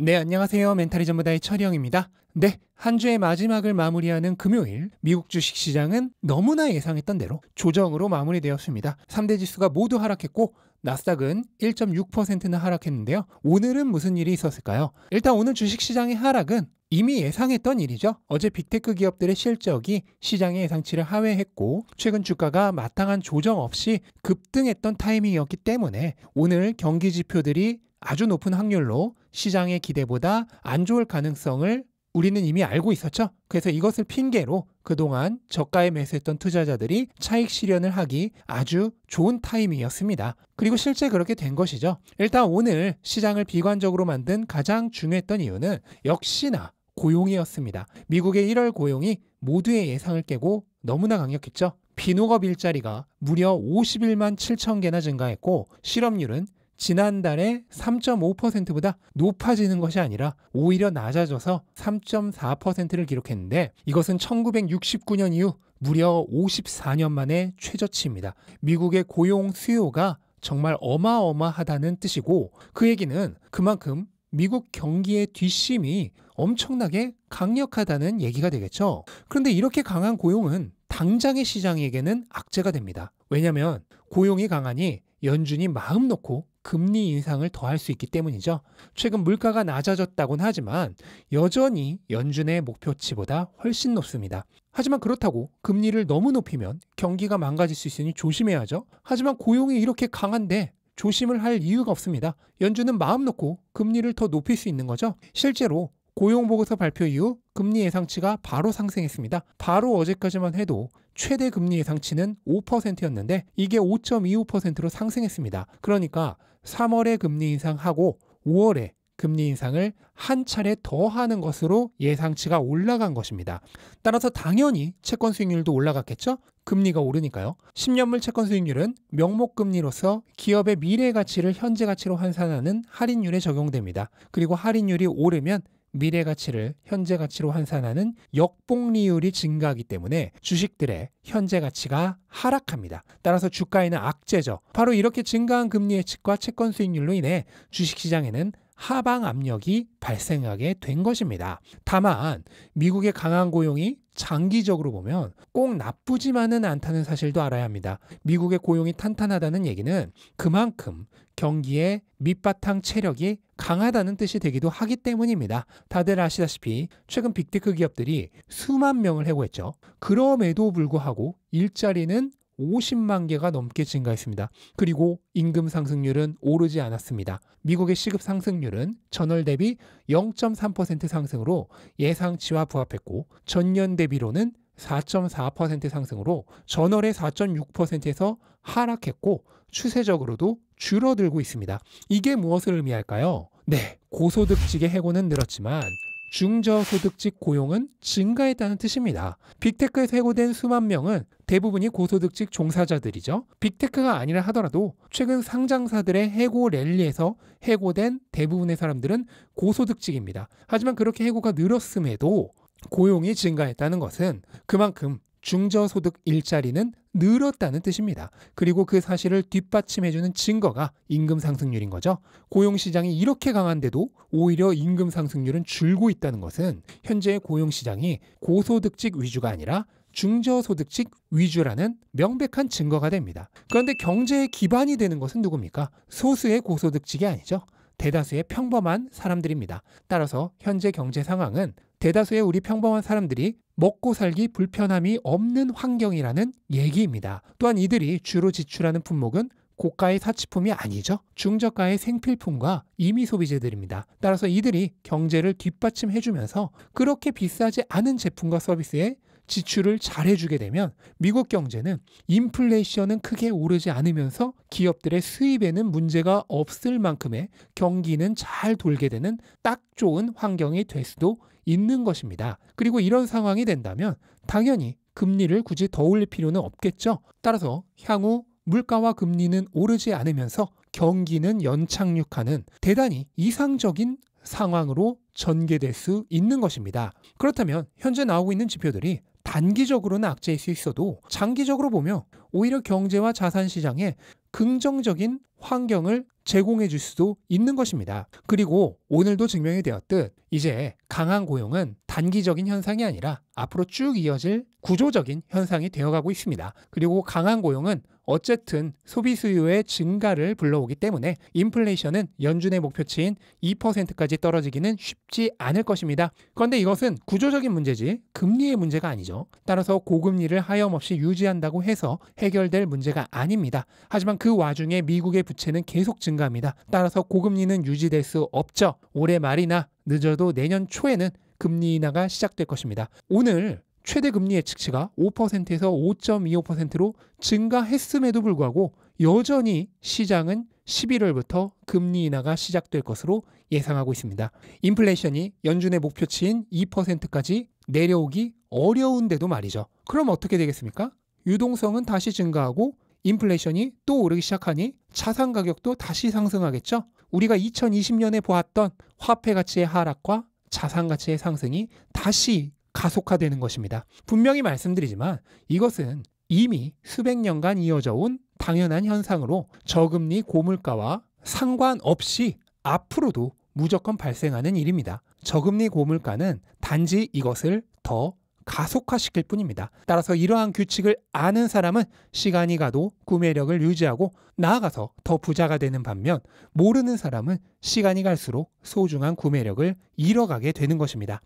네, 안녕하세요. 멘탈이 전부다의 철영입니다. 네, 한 주의 마지막을 마무리하는 금요일 미국 주식시장은 너무나 예상했던 대로 조정으로 마무리되었습니다. 3대 지수가 모두 하락했고 나스닥은 1.6%나 하락했는데요. 오늘은 무슨 일이 있었을까요? 일단 오늘 주식시장의 하락은 이미 예상했던 일이죠. 어제 빅테크 기업들의 실적이 시장의 예상치를 하회했고 최근 주가가 마땅한 조정 없이 급등했던 타이밍이었기 때문에 오늘 경기 지표들이 아주 높은 확률로 시장의 기대보다 안 좋을 가능성을 우리는 이미 알고 있었죠. 그래서 이것을 핑계로 그동안 저가에 매수했던 투자자들이 차익 실현을 하기 아주 좋은 타이밍이었습니다. 그리고 실제 그렇게 된 것이죠. 일단 오늘 시장을 비관적으로 만든 가장 중요했던 이유는 역시나 고용이었습니다. 미국의 1월 고용이 모두의 예상을 깨고 너무나 강력했죠. 비농업 일자리가 무려 51만 7천 개나 증가했고 실업률은 지난달에 3.5%보다 높아지는 것이 아니라 오히려 낮아져서 3.4%를 기록했는데 이것은 1969년 이후 무려 54년 만에 최저치입니다. 미국의 고용 수요가 정말 어마어마하다는 뜻이고 그 얘기는 그만큼 미국 경기의 뒷심이 엄청나게 강력하다는 얘기가 되겠죠. 그런데 이렇게 강한 고용은 당장의 시장에게는 악재가 됩니다. 왜냐하면 고용이 강하니 연준이 마음 놓고 금리 인상을 더할 수 있기 때문이죠. 최근 물가가 낮아졌다곤 하지만 여전히 연준의 목표치보다 훨씬 높습니다. 하지만 그렇다고 금리를 너무 높이면 경기가 망가질 수 있으니 조심해야죠. 하지만 고용이 이렇게 강한데 조심을 할 이유가 없습니다. 연준은 마음 놓고 금리를 더 높일 수 있는 거죠. 실제로 고용보고서 발표 이후 금리 예상치가 바로 상승했습니다. 바로 어제까지만 해도 최대 금리 예상치는 5%였는데 이게 5.25%로 상승했습니다. 그러니까 3월에 금리 인상하고 5월에 금리 인상을 한 차례 더 하는 것으로 예상치가 올라간 것입니다. 따라서 당연히 채권 수익률도 올라갔겠죠? 금리가 오르니까요. 10년물 채권 수익률은 명목금리로서 기업의 미래 가치를 현재 가치로 환산하는 할인율에 적용됩니다. 그리고 할인율이 오르면 미래 가치를 현재 가치로 환산하는 역복리율이 증가하기 때문에 주식들의 현재 가치가 하락합니다. 따라서 주가에는 악재죠. 바로 이렇게 증가한 금리 예측과 채권 수익률로 인해 주식시장에는 하방 압력이 발생하게 된 것입니다. 다만 미국의 강한 고용이 장기적으로 보면 꼭 나쁘지만은 않다는 사실도 알아야 합니다. 미국의 고용이 탄탄하다는 얘기는 그만큼 경기의 밑바탕 체력이 강하다는 뜻이 되기도 하기 때문입니다. 다들 아시다시피 최근 빅테크 기업들이 수만 명을 해고했죠. 그럼에도 불구하고 일자리는 50만 개가 넘게 증가했습니다. 그리고 임금 상승률은 오르지 않았습니다. 미국의 시급 상승률은 전월 대비 0.3% 상승으로 예상치와 부합했고 전년 대비로는 4.4% 상승으로 전월의 4.6%에서 하락했고 추세적으로도 줄어들고 있습니다. 이게 무엇을 의미할까요? 네, 고소득직의 해고는 늘었지만 중저소득직 고용은 증가했다는 뜻입니다. 빅테크에서 해고된 수만 명은 대부분이 고소득직 종사자들이죠. 빅테크가 아니라 하더라도 최근 상장사들의 해고 랠리에서 해고된 대부분의 사람들은 고소득직입니다. 하지만 그렇게 해고가 늘었음에도 고용이 증가했다는 것은 그만큼 중저소득 일자리는 늘었다는 뜻입니다. 그리고 그 사실을 뒷받침해주는 증거가 임금 상승률인 거죠. 고용시장이 이렇게 강한데도 오히려 임금 상승률은 줄고 있다는 것은 현재의 고용시장이 고소득직 위주가 아니라 중저소득직 위주라는 명백한 증거가 됩니다. 그런데 경제의 기반이 되는 것은 누굽니까? 소수의 고소득직이 아니죠. 대다수의 평범한 사람들입니다. 따라서 현재 경제 상황은 대다수의 우리 평범한 사람들이 먹고 살기 불편함이 없는 환경이라는 얘기입니다. 또한 이들이 주로 지출하는 품목은 고가의 사치품이 아니죠. 중저가의 생필품과 임의 소비재들입니다. 따라서 이들이 경제를 뒷받침해주면서 그렇게 비싸지 않은 제품과 서비스에 지출을 잘해주게 되면 미국 경제는 인플레이션은 크게 오르지 않으면서 기업들의 수입에는 문제가 없을 만큼의 경기는 잘 돌게 되는 딱 좋은 환경이 될 수도 있는 것입니다. 그리고 이런 상황이 된다면 당연히 금리를 굳이 더 올릴 필요는 없겠죠. 따라서 향후 물가와 금리는 오르지 않으면서 경기는 연착륙하는 대단히 이상적인 상황으로 전개될 수 있는 것입니다. 그렇다면 현재 나오고 있는 지표들이 단기적으로는 악재일 수 있어도 장기적으로 보면 오히려 경제와 자산 시장에 긍정적인 환경을 제공해 줄 수도 있는 것입니다. 그리고 오늘도 증명이 되었듯 이제 강한 고용은 단기적인 현상이 아니라 앞으로 쭉 이어질 구조적인 현상이 되어가고 있습니다. 그리고 강한 고용은 어쨌든 소비 수요의 증가를 불러오기 때문에 인플레이션은 연준의 목표치인 2%까지 떨어지기는 쉽지 않을 것입니다. 그런데 이것은 구조적인 문제지 금리의 문제가 아니죠. 따라서 고금리를 하염없이 유지한다고 해서 해결될 문제가 아닙니다. 하지만 그 와중에 미국의 부채는 계속 증가합니다. 따라서 고금리는 유지될 수 없죠. 올해 말이나 늦어도 내년 초에는 금리 인하가 시작될 것입니다. 오늘 최대 금리 예측치가 5%에서 5.25%로 증가했음에도 불구하고 여전히 시장은 11월부터 금리 인하가 시작될 것으로 예상하고 있습니다. 인플레이션이 연준의 목표치인 2%까지 내려오기 어려운데도 말이죠. 그럼 어떻게 되겠습니까? 유동성은 다시 증가하고 인플레이션이 또 오르기 시작하니 자산 가격도 다시 상승하겠죠? 우리가 2020년에 보았던 화폐 가치의 하락과 자산 가치의 상승이 다시 가속화되는 것입니다. 분명히 말씀드리지만 이것은 이미 수백 년간 이어져 온 당연한 현상으로 저금리 고물가와 상관없이 앞으로도 무조건 발생하는 일입니다. 저금리 고물가는 단지 이것을 더 가속화시킬 뿐입니다. 따라서 이러한 규칙을 아는 사람은 시간이 가도 구매력을 유지하고 나아가서 더 부자가 되는 반면 모르는 사람은 시간이 갈수록 소중한 구매력을 잃어가게 되는 것입니다.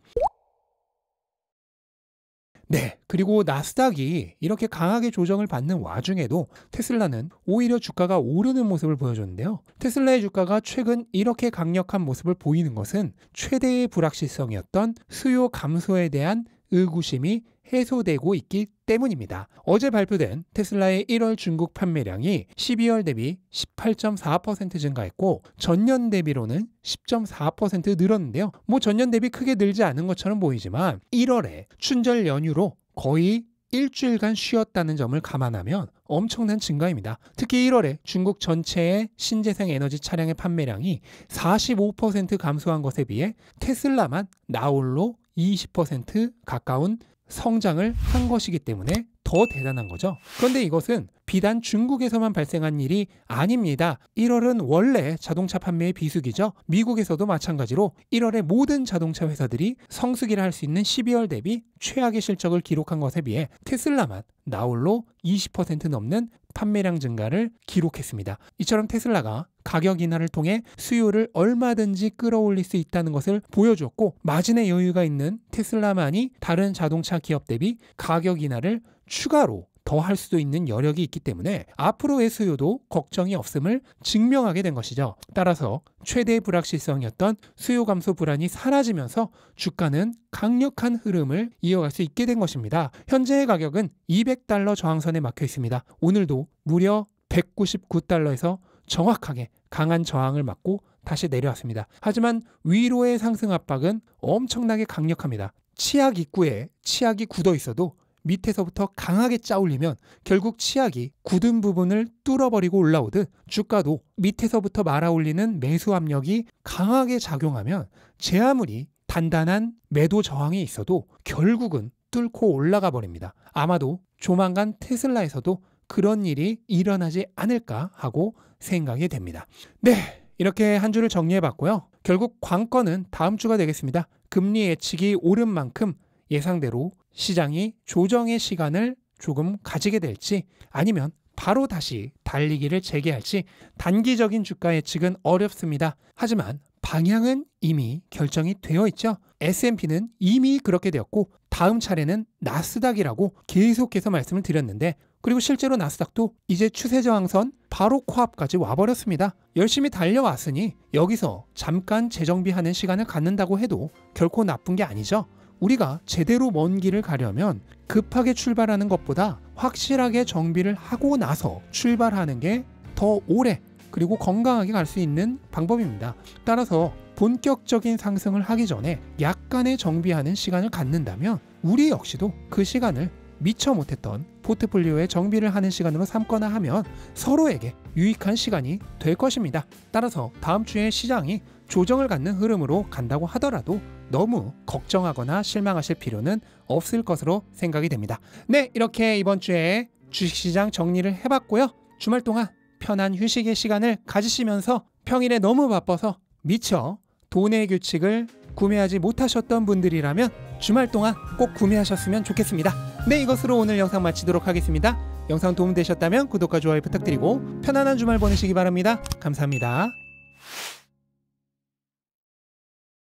네, 그리고 나스닥이 이렇게 강하게 조정을 받는 와중에도 테슬라는 오히려 주가가 오르는 모습을 보여줬는데요. 테슬라의 주가가 최근 이렇게 강력한 모습을 보이는 것은 최대의 불확실성이었던 수요 감소에 대한 의구심이 해소되고 있기 때문입니다. 어제 발표된 테슬라의 1월 중국 판매량이 12월 대비 18.4% 증가했고 전년 대비로는 10.4% 늘었는데요. 전년 대비 크게 늘지 않은 것처럼 보이지만 1월에 춘절 연휴로 거의 일주일간 쉬었다는 점을 감안하면 엄청난 증가입니다. 특히 1월에 중국 전체의 신재생 에너지 차량의 판매량이 45% 감소한 것에 비해 테슬라만 나홀로 20% 가까운 성장을 한 것이기 때문에 더 대단한 거죠. 그런데 이것은 비단 중국에서만 발생한 일이 아닙니다. 1월은 원래 자동차 판매의 비수기죠. 미국에서도 마찬가지로 1월에 모든 자동차 회사들이 성수기를 할 수 있는 12월 대비 최악의 실적을 기록한 것에 비해 테슬라만 나홀로 20% 넘는 판매량 증가를 기록했습니다. 이처럼 테슬라가 가격 인하를 통해 수요를 얼마든지 끌어올릴 수 있다는 것을 보여주었고 마진의 여유가 있는 테슬라만이 다른 자동차 기업 대비 가격 인하를 추가로 더 할 수도 있는 여력이 있기 때문에 앞으로의 수요도 걱정이 없음을 증명하게 된 것이죠. 따라서 최대의 불확실성이었던 수요 감소 불안이 사라지면서 주가는 강력한 흐름을 이어갈 수 있게 된 것입니다. 현재의 가격은 $200 저항선에 막혀 있습니다. 오늘도 무려 199달러에서 정확하게 강한 저항을 맞고 다시 내려왔습니다. 하지만 위로의 상승 압박은 엄청나게 강력합니다. 치약 입구에 치약이 굳어 있어도 밑에서부터 강하게 짜올리면 결국 치약이 굳은 부분을 뚫어버리고 올라오듯 주가도 밑에서부터 말아올리는 매수 압력이 강하게 작용하면 제 아무리 단단한 매도 저항이 있어도 결국은 뚫고 올라가 버립니다. 아마도 조만간 테슬라에서도 그런 일이 일어나지 않을까 하고 생각이 됩니다. 네, 이렇게 한 주를 정리해봤고요. 결국 관건은 다음 주가 되겠습니다. 금리 예측이 오른 만큼 예상대로 시장이 조정의 시간을 조금 가지게 될지 아니면 바로 다시 달리기를 재개할지 단기적인 주가 예측은 어렵습니다. 하지만 방향은 이미 결정이 되어 있죠. S&P는 이미 그렇게 되었고 다음 차례는 나스닥이라고 계속해서 말씀을 드렸는데 그리고 실제로 나스닥도 이제 추세 저항선 바로 코앞까지 와버렸습니다. 열심히 달려왔으니 여기서 잠깐 재정비하는 시간을 갖는다고 해도 결코 나쁜 게 아니죠. 우리가 제대로 먼 길을 가려면 급하게 출발하는 것보다 확실하게 정비를 하고 나서 출발하는 게 더 오래 그리고 건강하게 갈 수 있는 방법입니다. 따라서 본격적인 상승을 하기 전에 약간의 정비하는 시간을 갖는다면 우리 역시도 그 시간을 미처 못했던 포트폴리오의 정비를 하는 시간으로 삼거나 하면 서로에게 유익한 시간이 될 것입니다. 따라서 다음 주에 시장이 조정을 갖는 흐름으로 간다고 하더라도 너무 걱정하거나 실망하실 필요는 없을 것으로 생각이 됩니다. 네, 이렇게 이번 주에 주식시장 정리를 해봤고요. 주말 동안 편한 휴식의 시간을 가지시면서 평일에 너무 바빠서 미처 돈의 규칙을 구매하지 못하셨던 분들이라면 주말 동안 꼭 구매하셨으면 좋겠습니다. 네, 이것으로 오늘 영상 마치도록 하겠습니다. 영상 도움되셨다면 구독과 좋아요 부탁드리고 편안한 주말 보내시기 바랍니다. 감사합니다.